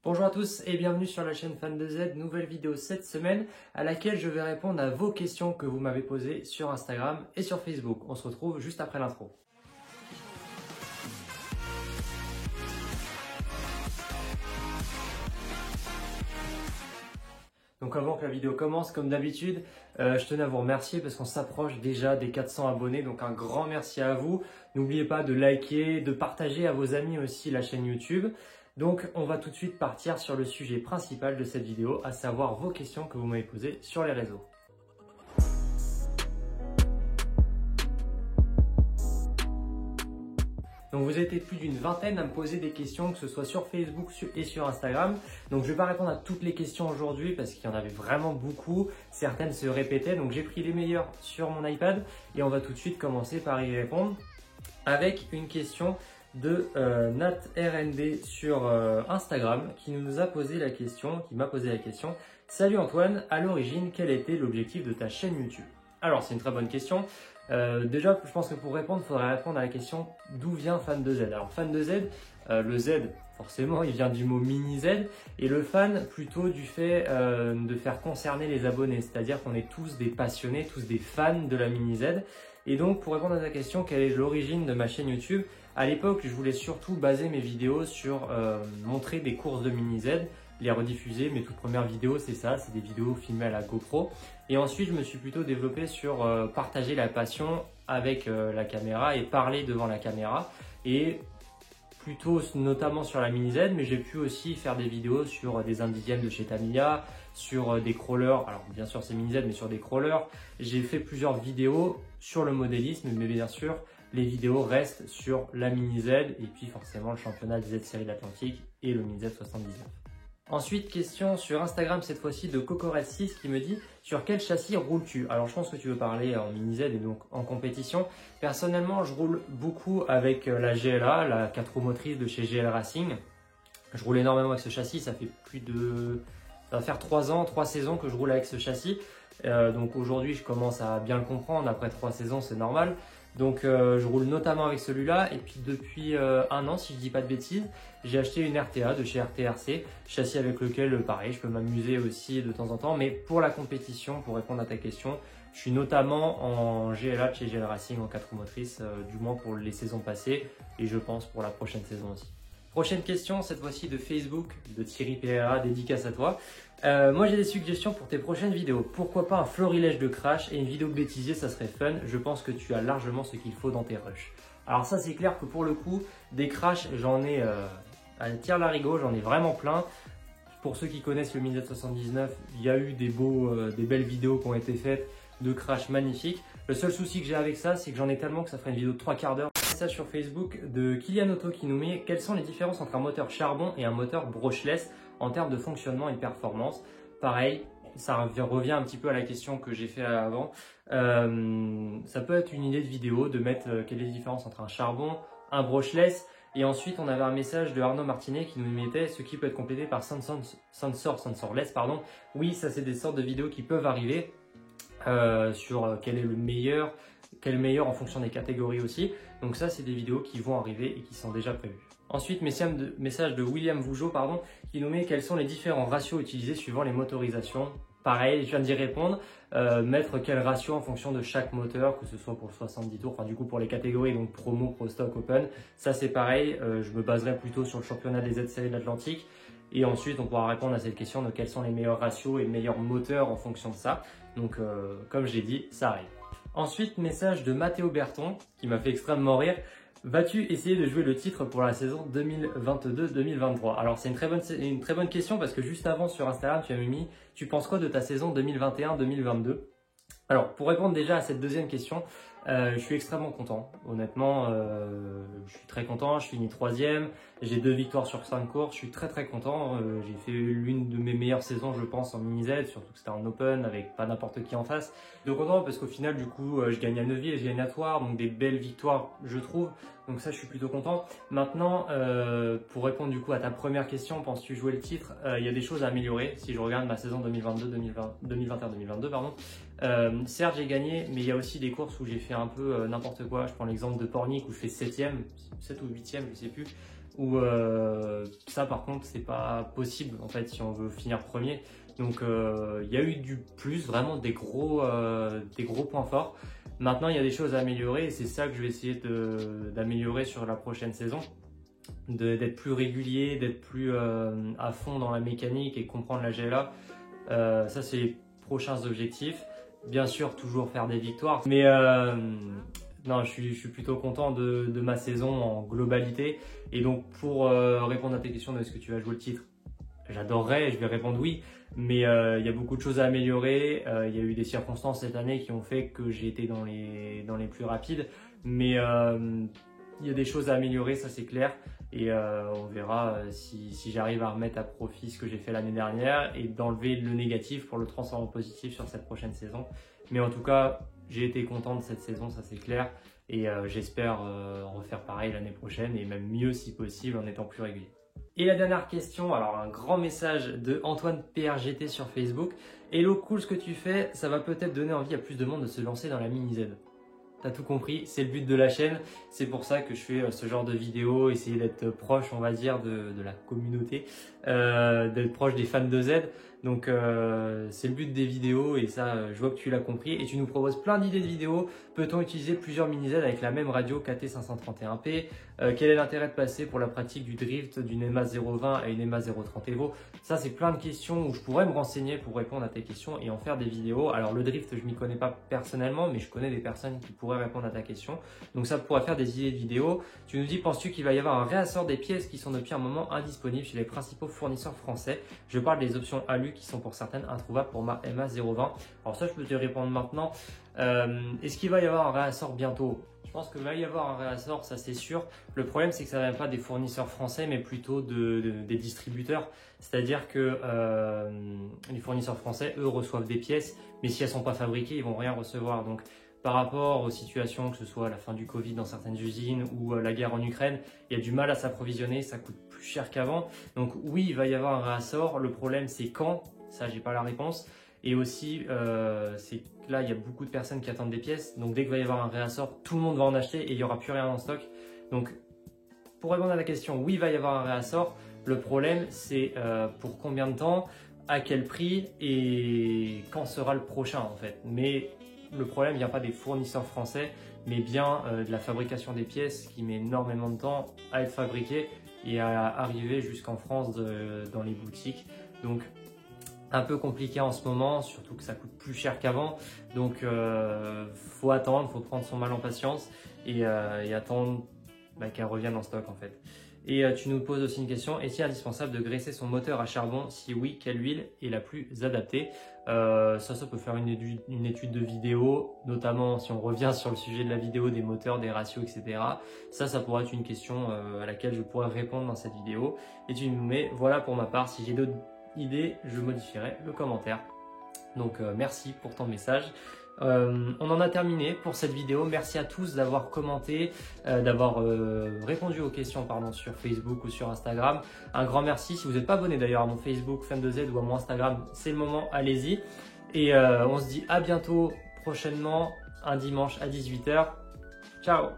Bonjour à tous et bienvenue sur la chaîne Fan de Z, nouvelle vidéo cette semaine à laquelle je vais répondre à vos questions que vous m'avez posées sur Instagram et sur Facebook. On se retrouve juste après l'intro. Donc avant que la vidéo commence, comme d'habitude, je tenais à vous remercier parce qu'on s'approche déjà des 400 abonnés. Donc un grand merci à vous. N'oubliez pas de liker, de partager à vos amis aussi la chaîne YouTube. Donc on va tout de suite partir sur le sujet principal de cette vidéo, à savoir vos questions que vous m'avez posées sur les réseaux. Donc vous êtes plus d'une vingtaine à me poser des questions, que ce soit sur Facebook et sur Instagram. Donc je ne vais pas répondre à toutes les questions aujourd'hui parce qu'il y en avait vraiment beaucoup. Certaines se répétaient, donc j'ai pris les meilleures sur mon iPad et on va tout de suite commencer par y répondre avec une question de NatRND sur Instagram qui nous a posé la question, Salut Antoine, à l'origine, quel était l'objectif de ta chaîne YouTube? Alors c'est une très bonne question. Déjà, je pense que pour répondre, il faudrait répondre à la question d'où vient Fan de Z. Alors Fan de Z, le Z, forcément, il vient du mot mini Z et le fan plutôt du fait de faire concerner les abonnés. C'est-à-dire qu'on est tous des passionnés, tous des fans de la mini Z. Et donc pour répondre à ta question, quelle est l'origine de ma chaîne YouTube? À l'époque, je voulais surtout baser mes vidéos sur montrer des courses de mini Z, les rediffuser. Mes toutes premières vidéos, c'est ça, c'est des vidéos filmées à la GoPro. Et ensuite, je me suis plutôt développé sur partager la passion avec la caméra et parler devant la caméra. Et plutôt notamment sur la mini Z, mais j'ai pu aussi faire des vidéos sur des indigènes de chez Tamiya, sur des crawlers, alors bien sûr c'est mini Z, mais sur des crawlers. J'ai fait plusieurs vidéos sur le modélisme, mais bien sûr, les vidéos restent sur la mini Z et puis forcément le championnat des Z série de l'Atlantique et le mini Z 79. Ensuite, question sur Instagram cette fois-ci de Cocorel6 qui me dit sur quel châssis roules-tu? Alors je pense que tu veux parler en mini Z et donc en compétition. Personnellement, je roule beaucoup avec la GLA, la 4 roues motrices de chez GL Racing. Je roule énormément avec ce châssis, ça va faire 3 ans, 3 saisons que je roule avec ce châssis. Donc aujourd'hui, je commence à bien le comprendre, après 3 saisons, c'est normal. Donc je roule notamment avec celui-là et puis depuis 1 an, si je dis pas de bêtises, j'ai acheté une RTA de chez RTRC, châssis avec lequel pareil, je peux m'amuser aussi de temps en temps. Mais pour la compétition, pour répondre à ta question, je suis notamment en GLA de chez GL Racing en 4 roues motrices, du moins pour les saisons passées et je pense pour la prochaine saison aussi. Prochaine question, cette fois-ci de Facebook, de Thierry PRA, dédicace à toi. Moi j'ai des suggestions pour tes prochaines vidéos. Pourquoi pas un florilège de crash et une vidéo bêtisier, ça serait fun. Je pense que tu as largement ce qu'il faut dans tes rushs. Alors ça c'est clair que pour le coup, des crashs, j'en ai à tire-larigot, j'en ai vraiment plein. Pour ceux qui connaissent le mini Z79, il y a eu des belles vidéos qui ont été faites de crash magnifiques. Le seul souci que j'ai avec ça, c'est que j'en ai tellement que ça ferait une vidéo de 3 quarts d'heure. Ça sur Facebook de Kylian Auto qui nous met quelles sont les différences entre un moteur charbon et un moteur brushless en termes de fonctionnement et de performance. Pareil, ça revient un petit peu à la question que j'ai fait avant. Ça peut être une idée de vidéo de mettre quelle est la différence entre un charbon, un brushless. Et ensuite, on avait un message de Arnaud Martinet qui nous mettait ce qui peut être complété par sensorless. Oui, ça c'est des sortes de vidéos qui peuvent arriver sur quel est le meilleur en fonction des catégories aussi. Donc ça, c'est des vidéos qui vont arriver et qui sont déjà prévues. Ensuite, message de William Vougeot qui nous met quels sont les différents ratios utilisés suivant les motorisations. Pareil, je viens d'y répondre. Mettre quel ratio en fonction de chaque moteur, que ce soit pour 70 tours, enfin du coup pour les catégories, donc promo, pro stock, open. Ça c'est pareil, je me baserai plutôt sur le championnat des Z série de l'Atlantique. Et ensuite, on pourra répondre à cette question de quels sont les meilleurs ratios et meilleurs moteurs en fonction de ça. Donc, comme je l'ai dit, ça arrive. Ensuite, message de Mathéo Berton qui m'a fait extrêmement rire. Vas-tu essayer de jouer le titre pour la saison 2022-2023? Alors, c'est une très bonne question parce que juste avant sur Instagram, tu as mis « Tu penses quoi de ta saison 2021-2022 ?» Alors, pour répondre déjà à cette deuxième question, je suis extrêmement content. Honnêtement, je suis très content. Je finis 3e. J'ai 2 victoires sur 5 courses. Je suis très content. J'ai fait l'une de mes meilleures saisons, je pense, en mini Z, surtout que c'était en open avec pas n'importe qui en face. Donc content parce qu'au final, du coup, je gagne à Neuville, je gagne à Thouars, donc des belles victoires, je trouve. Donc ça, je suis plutôt content. Maintenant, pour répondre du coup à ta première question, penses-tu jouer le titre? Il y a des choses à améliorer. Si je regarde ma saison 2021-2022, pardon. Certes, j'ai gagné, mais il y a aussi des courses où j'ai fait un peu n'importe quoi. Je prends l'exemple de Pornic où je fais 7e ou 8e, je sais plus, où ça par contre c'est pas possible en fait si on veut finir premier. Donc il y a eu du plus, vraiment des gros points forts. Maintenant il y a des choses à améliorer et c'est ça que je vais essayer d'améliorer sur la prochaine saison. D'être plus régulier, d'être plus à fond dans la mécanique et comprendre la GLA. Ça c'est les prochains objectifs. Bien sûr toujours faire des victoires, mais non, je suis plutôt content de ma saison en globalité. Et donc pour répondre à tes questions de est-ce que tu vas jouer le titre, j'adorerais, je vais répondre oui, mais il y a beaucoup de choses à améliorer. Il y a eu des circonstances cette année qui ont fait que j'ai été dans les plus rapides, mais il y a des choses à améliorer, ça c'est clair. Et on verra si j'arrive à remettre à profit ce que j'ai fait l'année dernière et d'enlever le négatif pour le transformer en positif sur cette prochaine saison. Mais en tout cas, j'ai été content de cette saison, ça c'est clair. Et j'espère refaire pareil l'année prochaine et même mieux si possible en étant plus régulier. Et la dernière question, alors un grand message de Antoine PRGT sur Facebook. Hello, cool ce que tu fais, ça va peut-être donner envie à plus de monde de se lancer dans la mini Z. T'as tout compris, c'est le but de la chaîne, c'est pour ça que je fais ce genre de vidéos, essayer d'être proche, on va dire, de la communauté, d'être proche des fans de Z. Donc c'est le but des vidéos et ça, je vois que tu l'as compris. Et tu nous proposes plein d'idées de vidéos. Peut-on utiliser plusieurs mini Z avec la même radio KT531P? Quel est l'intérêt de passer pour la pratique du drift d'une EMA 020 à une EMA 030 Evo? Ça, c'est plein de questions où je pourrais me renseigner pour répondre à tes questions et en faire des vidéos. Alors le drift, je m'y connais pas personnellement, mais je connais des personnes qui pourraient répondre à ta question. Donc ça pourrait faire des idées de vidéos. Tu nous dis, penses-tu qu'il va y avoir un réassort des pièces qui sont depuis un moment indisponibles chez les principaux fournisseurs français? Je parle des options alu qui sont pour certaines introuvables pour ma EMA 020. Alors ça, je peux te répondre maintenant. Est-ce qu'il va y avoir un réassort bientôt? Je pense qu'il va y avoir un réassort, ça c'est sûr. Le problème, c'est que ça ne vient pas des fournisseurs français, mais plutôt des distributeurs. C'est-à-dire que les fournisseurs français, eux, reçoivent des pièces, mais si elles ne sont pas fabriquées, ils ne vont rien recevoir. Donc, par rapport aux situations, que ce soit la fin du Covid dans certaines usines ou la guerre en Ukraine, il y a du mal à s'approvisionner, ça coûte plus cher qu'avant. Donc oui, il va y avoir un réassort. Le problème, c'est quand? Ça, j'ai pas la réponse. Et aussi, c'est que là, il y a beaucoup de personnes qui attendent des pièces. Donc dès qu'il va y avoir un réassort, tout le monde va en acheter et il n'y aura plus rien en stock. Donc pour répondre à la question, oui, il va y avoir un réassort. Le problème, c'est pour combien de temps, à quel prix et quand sera le prochain en fait. Mais le problème vient pas des fournisseurs français, mais bien de la fabrication des pièces qui met énormément de temps à être fabriquée et à arriver jusqu'en France dans les boutiques. Donc un peu compliqué en ce moment, surtout que ça coûte plus cher qu'avant. Donc faut attendre, faut prendre son mal en patience et attendre qu'elle revienne en stock en fait. Et tu nous poses aussi une question, est-il indispensable de graisser son moteur à charbon? Si oui, quelle huile est la plus adaptée? Ça peut faire une étude de vidéo, notamment si on revient sur le sujet de la vidéo, des moteurs, des ratios, etc. Ça pourrait être une question à laquelle je pourrais répondre dans cette vidéo. Et tu nous mets, voilà pour ma part, si j'ai d'autres idées, je modifierai le commentaire. Donc merci pour ton message. On en a terminé pour cette vidéo. Merci à tous d'avoir commenté, d'avoir répondu aux questions sur Facebook ou sur Instagram. Un grand merci. Si vous n'êtes pas abonné d'ailleurs à mon Facebook Fan de Z ou à mon Instagram, c'est le moment, allez-y. Et on se dit à bientôt prochainement, un dimanche à 18 h. Ciao!